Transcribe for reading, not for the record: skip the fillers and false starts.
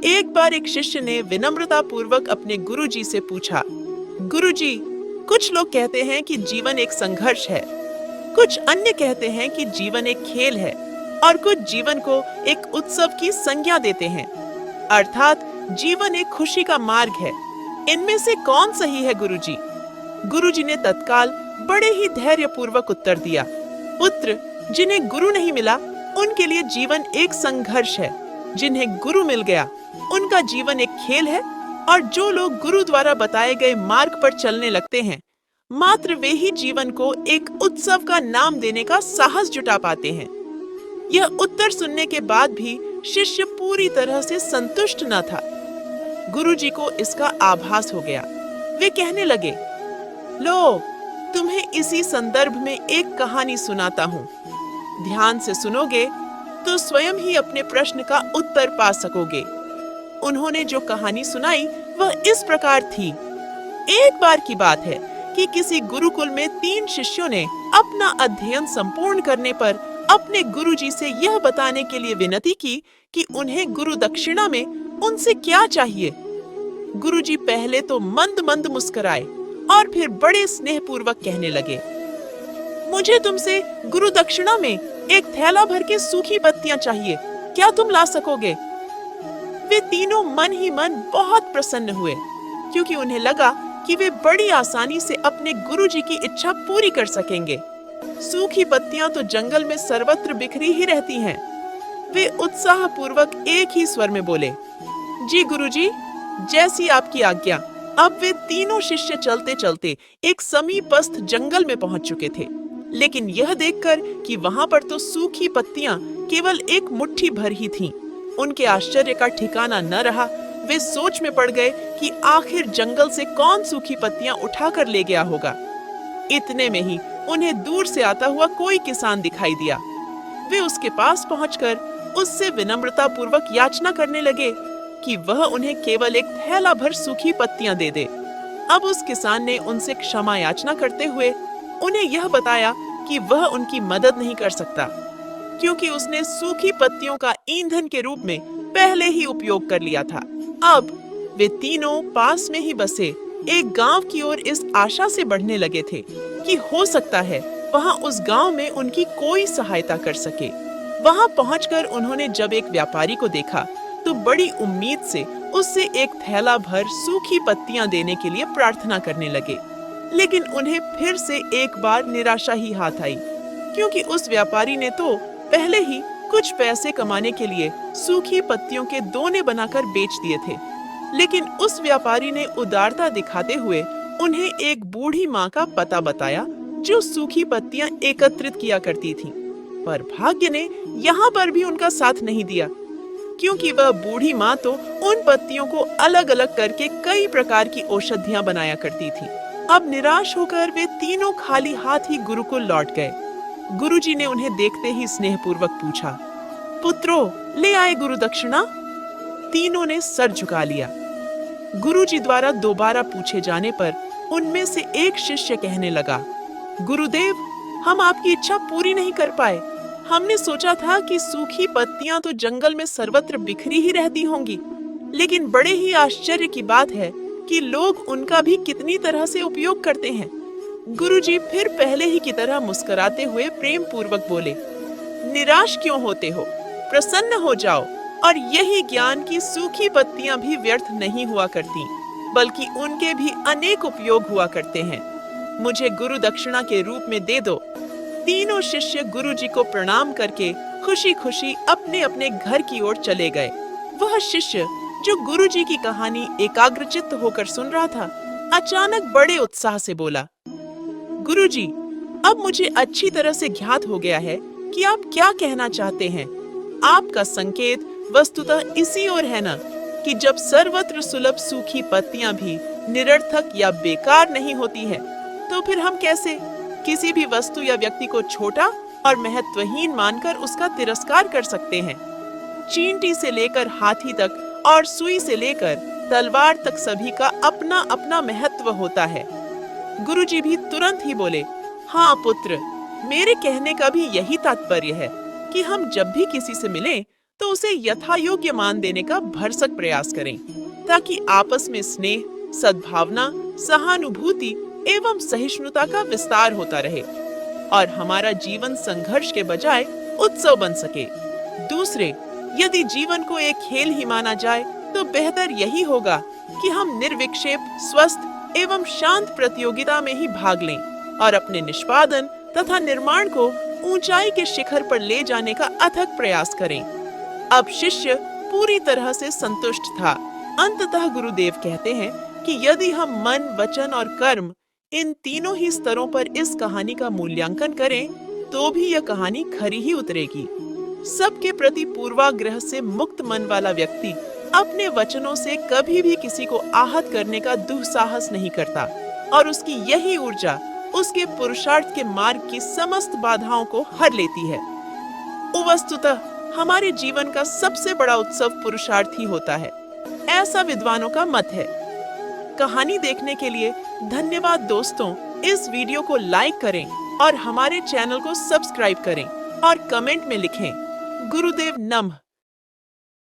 एक बार एक शिष्य ने विनम्रता पूर्वक अपने गुरुजी से पूछा, गुरुजी, कुछ लोग कहते हैं कि जीवन एक संघर्ष है, कुछ अन्य कहते हैं कि जीवन एक खेल है, और कुछ जीवन को एक उत्सव की संज्ञा देते हैं, अर्थात जीवन एक खुशी का मार्ग है। इनमें से कौन सही है गुरुजी? गुरुजी ने तत्काल बड़े ही धैर्यपूर्वक उत्तर दिया, पुत्र, जिन्हें गुरु नहीं मिला उनके लिए जीवन एक संघर्ष है, जिन्हें गुरु मिल गया उनका जीवन एक खेल है, और जो लोग गुरु द्वारा बताए गए मार्ग पर चलने लगते हैं, मात्र वे ही जीवन को एक उत्सव का नाम देने का साहस जुटा पाते हैं। यह उत्तर सुनने के बाद भी शिष्य पूरी तरह से संतुष्ट न था। गुरुजी को इसका आभास हो गया। वे कहने लगे, लो, तुम्हें इसी संदर्भ में एक कहानी सुनाता हूँ। ध्यान से सुनोगे तो स्वयं ही अपने प्रश्न का उत्तर पा सकोगे। उन्होंने जो कहानी सुनाई वह इस प्रकार थी। एक बार की बात है कि किसी गुरुकुल में 3 शिष्यों ने अपना अध्ययन संपूर्ण करने पर अपने गुरुजी से यह बताने के लिए विनती की कि उन्हें गुरु दक्षिणा में उनसे क्या चाहिए। गुरुजी पहले तो मंद मंद मुस्कुराए और फिर बड़े स्नेहपूर्वक कहने लगे, मुझे तुमसे गुरु दक्षिणा में एक थैला भर के सूखी पत्तियां चाहिए, क्या तुम ला सकोगे? वे तीनों मन ही मन बहुत प्रसन्न हुए, क्योंकि उन्हें लगा कि वे बड़ी आसानी से अपने गुरुजी की इच्छा पूरी कर सकेंगे। सूखी पत्तियां तो जंगल में सर्वत्र बिखरी ही रहती हैं। वे उत्साहपूर्वक एक ही स्वर में बोले, जी गुरुजी, जैसी आपकी आज्ञा। अब वे तीनों शिष्य चलते चलते एक समीपस्थ जंगल में पहुंच चुके थे, लेकिन यह देखकर कि वहां पर तो सूखी पत्तियां केवल एक मुट्ठी भर ही थीं, उनके आश्चर्य का ठिकाना न रहा। वे सोच में पड़ गए कि आखिर जंगल से कौन सूखी पत्तियां उठाकर ले गया होगा। इतने में ही उन्हें दूर से आता हुआ कोई किसान दिखाई दिया। वे उसके पास पहुंचकर उससे विनम्रता पूर्वक याचना करने लगे कि वह उन्हें केवल एक थैला भर सूखी पत्तियां दे दे। अब उस किसान ने उनसे क्षमा याचना करते हुए उन्हें यह बताया कि वह उनकी मदद नहीं कर सकता, क्योंकि उसने सूखी पत्तियों का ईंधन के रूप में पहले ही उपयोग कर लिया था। अब वे तीनों पास में ही बसे एक गांव की ओर इस आशा से बढ़ने लगे थे कि हो सकता है वहां उस गांव में उनकी कोई सहायता कर सके। वहां पहुंचकर उन्होंने जब एक व्यापारी को देखा तो बड़ी उम्मीद से उससे एक थैला भर सूखी पत्तियां देने के लिए प्रार्थना करने लगे, लेकिन उन्हें फिर से एक बार निराशा ही हाथ आई, क्योंकि उस व्यापारी ने तो पहले ही कुछ पैसे कमाने के लिए सूखी पत्तियों के दोने बनाकर बेच दिए थे। लेकिन उस व्यापारी ने उदारता दिखाते हुए उन्हें एक बूढ़ी माँ का पता बताया जो सूखी पत्तियां एकत्रित किया करती थी। पर भाग्य ने यहाँ पर भी उनका साथ नहीं दिया, क्योंकि वह बूढ़ी माँ तो उन पत्तियों को अलग अलग करके कई प्रकार की औषधियां बनाया करती थी। अब निराश होकर वे तीनों खाली हाथ ही गुरुकुल लौट गए। गुरुजी ने उन्हें देखते ही स्नेहपूर्वक पूछा, पुत्रों, ले आए गुरु दक्षिणा? तीनों ने सर झुका लिया। गुरुजी द्वारा दोबारा पूछे जाने पर उनमें से एक शिष्य कहने लगा, गुरुदेव, हम आपकी इच्छा पूरी नहीं कर पाए। हमने सोचा था कि सूखी पत्तियां तो जंगल में सर्वत्र बिखरी ही रहती होंगी, लेकिन बड़े ही आश्चर्य की बात है कि लोग उनका भी कितनी तरह से उपयोग करते हैं। गुरुजी फिर पहले ही की तरह मुस्कुराते हुए प्रेम पूर्वक बोले, निराश क्यों होते हो? प्रसन्न हो जाओ, और यही ज्ञान की सूखी पत्तियां भी व्यर्थ नहीं हुआ करती, बल्कि उनके भी अनेक उपयोग हुआ करते हैं। मुझे गुरु दक्षिणा के रूप में दे दो। तीनों शिष्य गुरुजी को प्रणाम करके खुशी खुशी अपने अपने घर की ओर चले गए। वह शिष्य जो गुरुजी की कहानी एकाग्रचित्त होकर सुन रहा था, अचानक बड़े उत्साह से बोला, गुरुजी, अब मुझे अच्छी तरह से ज्ञात हो गया है कि आप क्या कहना चाहते हैं। आपका संकेत वस्तुतः इसी ओर है ना, कि जब सर्वत्र सुलभ सूखी पत्तियां भी निरर्थक या बेकार नहीं होती है, तो फिर हम कैसे किसी भी वस्तु या व्यक्ति को छोटा और महत्वहीन मानकर उसका तिरस्कार कर सकते हैं। चींटी से लेकर हाथी तक और सुई से लेकर तलवार तक सभी का अपना अपना महत्व होता है। गुरुजी भी तुरंत ही बोले, हाँ पुत्र, मेरे कहने का भी यही तात्पर्य है कि हम जब भी किसी से मिलें तो उसे यथायोग्य मान देने का भरसक प्रयास करें, ताकि आपस में स्नेह, सद्भावना, सहानुभूति एवं सहिष्णुता का विस्तार होता रहे और हमारा जीवन संघर्ष के बजाय उत्सव बन सके। दूसरे, यदि जीवन को एक खेल ही माना जाए तो बेहतर यही होगा कि हम निर्विक्षेप, स्वस्थ एवं शांत प्रतियोगिता में ही भाग लें और अपने निष्पादन तथा निर्माण को ऊंचाई के शिखर पर ले जाने का अथक प्रयास करें। अब शिष्य पूरी तरह से संतुष्ट था। अंततः गुरुदेव कहते हैं कि यदि हम मन, वचन और कर्म इन तीनों ही स्तरों पर इस कहानी का मूल्यांकन करें तो भी यह कहानी खरी ही उतरेगी। सबके प्रति पूर्वाग्रह से मुक्त मन वाला व्यक्ति अपने वचनों से कभी भी किसी को आहत करने का दुस्साहस नहीं करता और उसकी यही ऊर्जा उसके पुरुषार्थ के मार्ग की समस्त बाधाओं को हर लेती है। वस्तुतः हमारे जीवन का सबसे बड़ा उत्सव पुरुषार्थ ही होता है, ऐसा विद्वानों का मत है। कहानी देखने के लिए धन्यवाद दोस्तों। इस वीडियो को लाइक करें और हमारे चैनल को सब्सक्राइब करें और कमेंट में लिखें, गुरुदेव नमः।